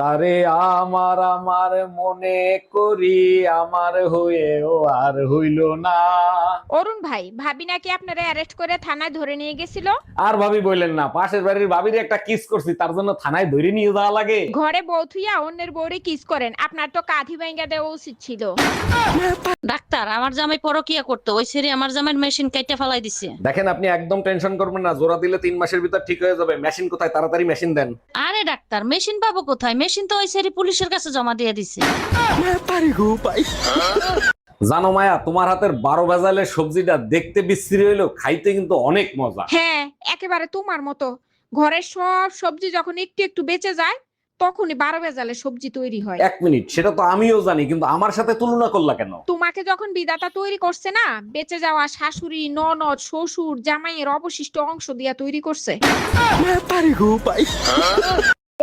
তারে আমার আমার মনে করি, আমার হয়েও আর হইল না। অরুণ ভাই, ভাবি নাকি আপনারা অ্যারেস্ট করে থানায় ধরে নিয়ে গেছিল? আর ভাবি বললেন না, পাশের বাড়ির ভাবির একটা কিস করছি, তার জন্য থানায় ধরে নিয়ে যাওয়া লাগে। ঘরে বউ থুইয়া অন্যের বউরে কিস করেন, আপনার তো কাঁধি ভাঙ্গা দেওয়া উচিত ছিল। ডাক্তার, আমার জামাই পরকিয়া করতো, ওই ছেড়ে আমার জামাইয়ের মেশিন কেটে ফেলাই দিছে। দেখেন, আপনি একদম টেনশন করবেন না, জোড়া দিলে 3 মাসের ভিতর ঠিক হয়ে যাবে। মেশিন কোথায়? তাড়াতাড়ি মেশিন দেন। আরে ডাক্তার, মেশিন পাবো কোথায়? মেশিন তো ওই ছেড়ে পুলিশের কাছে জমা দিয়ে দিছে। জানো মায়া, তোমার হাতের 12 ভেজালের সবজিটা দেখতে বিশ্রী হইলো, খাইতে কিন্তু অনেক মজা। হ্যাঁ, একেবারে তোমার মতো। ঘরের সব সবজি যখন একটু একটু বেঁচে যায়, তখনই 12 ভেজালের সবজি তৈরি হয়। 1 মিনিট, সেটা তো আমিও জানি, কিন্তু আমার সাথে তুলনা করলা কেন? তোমাকে যখন বিধাতা তৈরি করছে না, বেঁচে যাওয়া শাশুড়ি, ননদ, শ্বশুর, জামাইয়ের অবশিষ্ট অংশ দিয়া তৈরি করছে।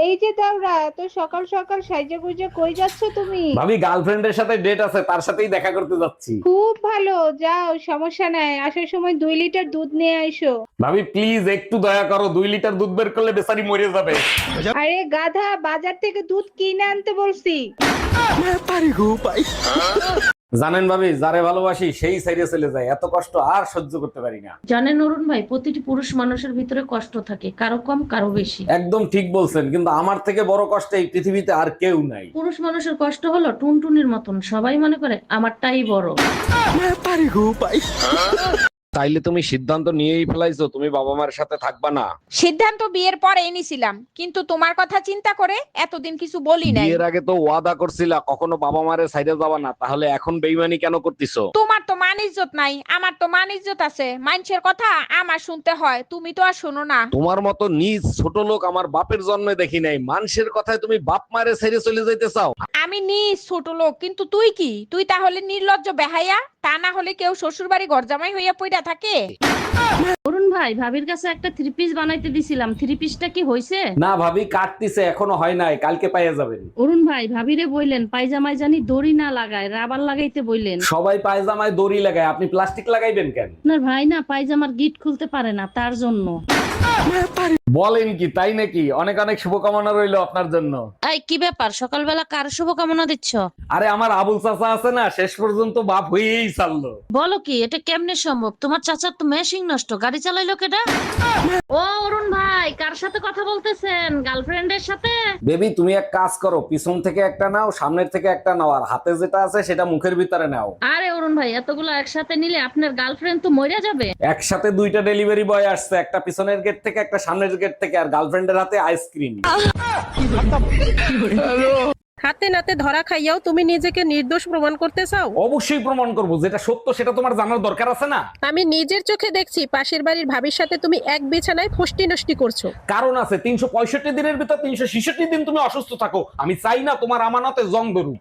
এই যে দাওরা, এত সকাল সকাল সাইজে গুজে কই যাচ্ছ তুমি? ভাবি, গার্লফ্রেন্ডের সাথে ডেট আছে, তার সাথেই দেখা করতে যাচ্ছি। খুব ভালো, যাও, সমস্যা নাই। আসার সময় 2 লিটার দুধ নিয়ে আইসো। ভাবি প্লিজ একটু দয়া করো, 2 লিটার দুধ বের করলে বেচারি মরে যাবে। আরে গাধা, বাজার থেকে দুধ কিনে আনতে বলছি। জানেন ভাবি, যারে ভালোবাসি সেই সাইডে চলে যায়, এত কষ্ট আর সহ্য করতে পারি না। জানেন অরুণ ভাই, প্রতিটি পুরুষ মানুষের ভিতরে কষ্ট থাকে, কারো কম কারো বেশি। একদম ঠিক বলছেন, কিন্তু আমার থেকে বড় কষ্ট এই পৃথিবীতে আর কেউ নাই। পুরুষ মানুষের কষ্ট হলো টুনটুনির মতন, সবাই মনে করে আমারটাই বড়। তাইলে তুমি সিদ্ধান্ত নিয়েই ফেলাইছো, তুমি বাবা মার সাথে থাকবা না? সিদ্ধান্ত বিয়ের পরে নিছিলাম, কিন্তু তোমার কথা চিন্তা করে এতদিন কিছু বলি নাই। বিয়ের আগে তো ওয়াদা করছিলা কখনো বাবা মারে সাইডে যাবা না, তাহলে এখন বেইমানি কেন করতেছো? তোমার তো মান ইজ্জত নাই, আমার তো মান ইজ্জত আছে। মানুষের কথা আমার শুনতে হয়, তুমি তো আর শোনো না। তোমার মতো নিজ ছোট লোক আমার বাপের জন্মে দেখি নাই, মানুষের কথায় তুমি বাপ মারে সাইডে চলে যাইতে চাও? আমি নিজ ছোট লোক, কিন্তু তুই কি? তুই তাহলে নির্লজ্জ বেহাইয়া। তা না হলে কেউ শ্বশুর বাড়ি ঘর জামাই হইয়া পইড়া থাকে? অরুণ ভাই, ভাবির কাছে একটা 3 পিস বানাইতে দিছিলাম, 3 পিসটা কি হইছে? না ভাবি, কাটতিছে, এখনো হয় নাই, কালকে পাইয়া যাবেন। অরুণ ভাই, ভাবিরে বইলেন পায়জামায় জানি দড়ি না লাগায়, রাবার লাগাইতে বইলেন। সবাই পায়জামায় দড়ি লাগায়, আপনি প্লাস্টিক লাগাইবেন কেন? আপনার ভাই না পায়জামার গিট খুলতে পারে না, তার জন্য। বলেন কি, তাই নাকি? অনেক অনেক শুভকামনা রইলো আপনার জন্য। এই কি ব্যাপার, সকালবেলা কার শুভকামনা দিচ্ছ? আরে আমার আবুল চাচা আছে না, শেষ পর্যন্ত বাপ হয়েই ছাড়লো। বলো কি, এটা কেমনে সম্ভব? তোমার চাচার তো মেশিন নষ্ট, গাড়ি চালাইলো কেডা? ও অরুণ ভাই, কার সাথে কথা বলতেছেন? গার্লফ্রেন্ডের সাথে? বেবি, তুমি এক কাজ করো, পিছন থেকে একটা নাও, সামনের থেকে একটা নাও, আর হাতে যেটা আছে সেটা মুখের ভিতরে নাও। আরে অরুণ ভাই, এতগুলো একসাথে নিলে আপনার গার্লফ্রেন্ড তো মরে যাবে। একসাথে 2টা ডেলিভারি বয় আসছে, একটা পিছনের গেট থেকে, একটা সামনের গেট থেকে, আর গার্লফ্রেন্ডের হাতে আইসক্রিম। হাতে নাতে ধরা খাইয়াও তুমি নিজেকে নির্দোষ প্রমাণ করতে চাও? অবশ্যই প্রমাণ করব, যেটা সত্য সেটা তোমার জানার দরকার আছে না? আমি নিজের চোখে দেখছি পাশের বাড়ির ভাবির সাথে তুমি এক বিছানায় ফষ্টি নষ্টি করছো। কারণ আছে, 365 দিনের ভিতর 366 দিন তুমি অসুস্থ থাকো। আমি চাই না তোমার আমানতে জং ধরুক।